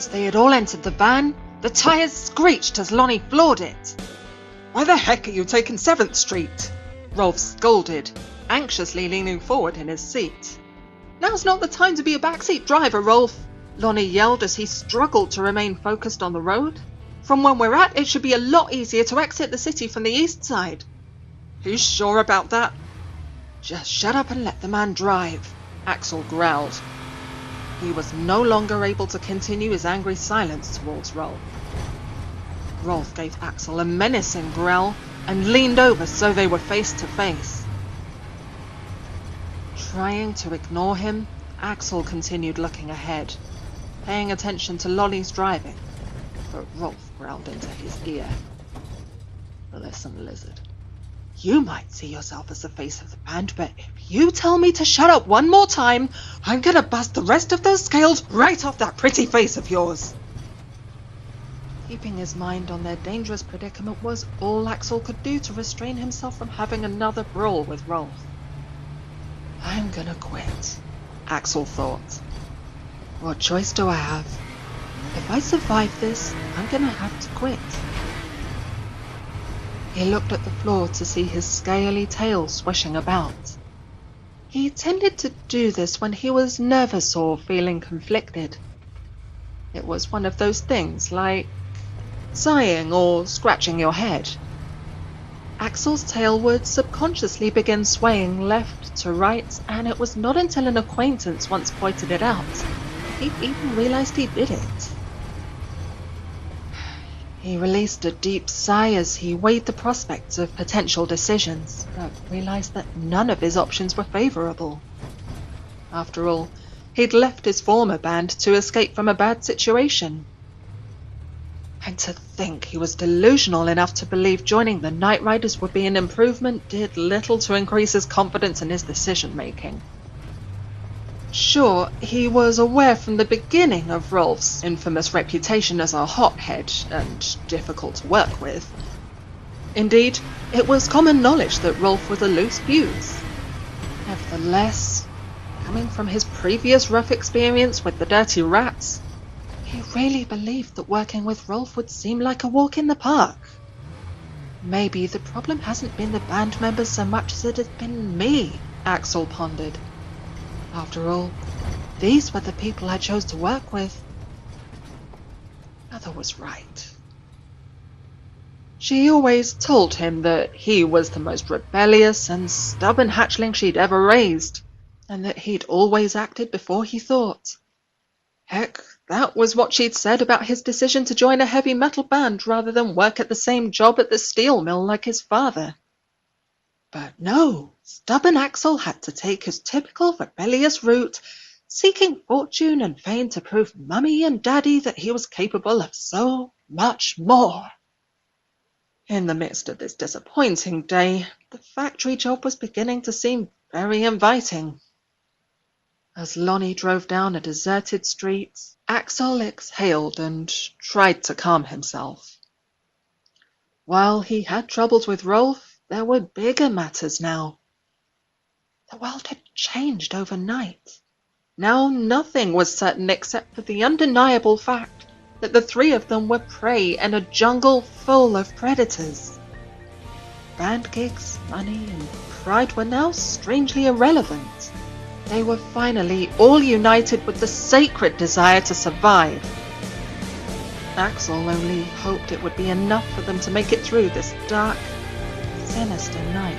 As they had all entered the van, the tyres screeched as Lonnie floored it. "Why the heck are you taking 7th Street?" Rolf scolded, anxiously leaning forward in his seat. "Now's not the time to be a backseat driver, Rolf," Lonnie yelled as he struggled to remain focused on the road. "From where we're at, it should be a lot easier to exit the city from the east side." "You sure about that?" "Just shut up and let the man drive," Axel growled. He was no longer able to continue his angry silence towards Rolf. Rolf gave Axel a menacing growl and leaned over so they were face to face. Trying to ignore him, Axel continued looking ahead, paying attention to Lonnie's driving, but Rolf growled into his ear. "Listen, Lizard. You might see yourself as the face of the band, but if you tell me to shut up one more time, I'm gonna bust the rest of those scales right off that pretty face of yours." Keeping his mind on their dangerous predicament was all Axel could do to restrain himself from having another brawl with Rolf. "I'm gonna quit," Axel thought. "What choice do I have? If I survive this, I'm gonna have to quit." He looked at the floor to see his scaly tail swishing about. He tended to do this when he was nervous or feeling conflicted. It was one of those things like sighing or scratching your head. Axel's tail would subconsciously begin swaying left to right, and it was not until an acquaintance once pointed it out he even realized he did it. He released a deep sigh as he weighed the prospects of potential decisions, but realized that none of his options were favorable. After all, he'd left his former band to escape from a bad situation. And to think he was delusional enough to believe joining the Nightriders would be an improvement did little to increase his confidence in his decision-making. Sure, he was aware from the beginning of Rolf's infamous reputation as a hothead and difficult to work with. Indeed, it was common knowledge that Rolf was a loose fuse. Nevertheless, coming from his previous rough experience with the Dirty Rats, he really believed that working with Rolf would seem like a walk in the park. Maybe the problem hasn't been the band members so much as it has been me, Axel pondered. After all, these were the people I chose to work with. Mother was right. She always told him that he was the most rebellious and stubborn hatchling she'd ever raised, and that he'd always acted before he thought. Heck, that was what she'd said about his decision to join a heavy metal band rather than work at the same job at the steel mill like his father. But no, stubborn Axel had to take his typical rebellious route, seeking fortune and fame to prove Mummy and Daddy that he was capable of so much more. In the midst of this disappointing day, the factory job was beginning to seem very inviting. As Lonnie drove down a deserted street, Axel exhaled and tried to calm himself. While he had troubles with Rolf, there were bigger matters now. The world had changed overnight. Now nothing was certain except for the undeniable fact that the three of them were prey in a jungle full of predators. Band gigs, money, and pride were now strangely irrelevant. They were finally all united with the sacred desire to survive. Axel only hoped it would be enough for them to make it through this dark, sinister night.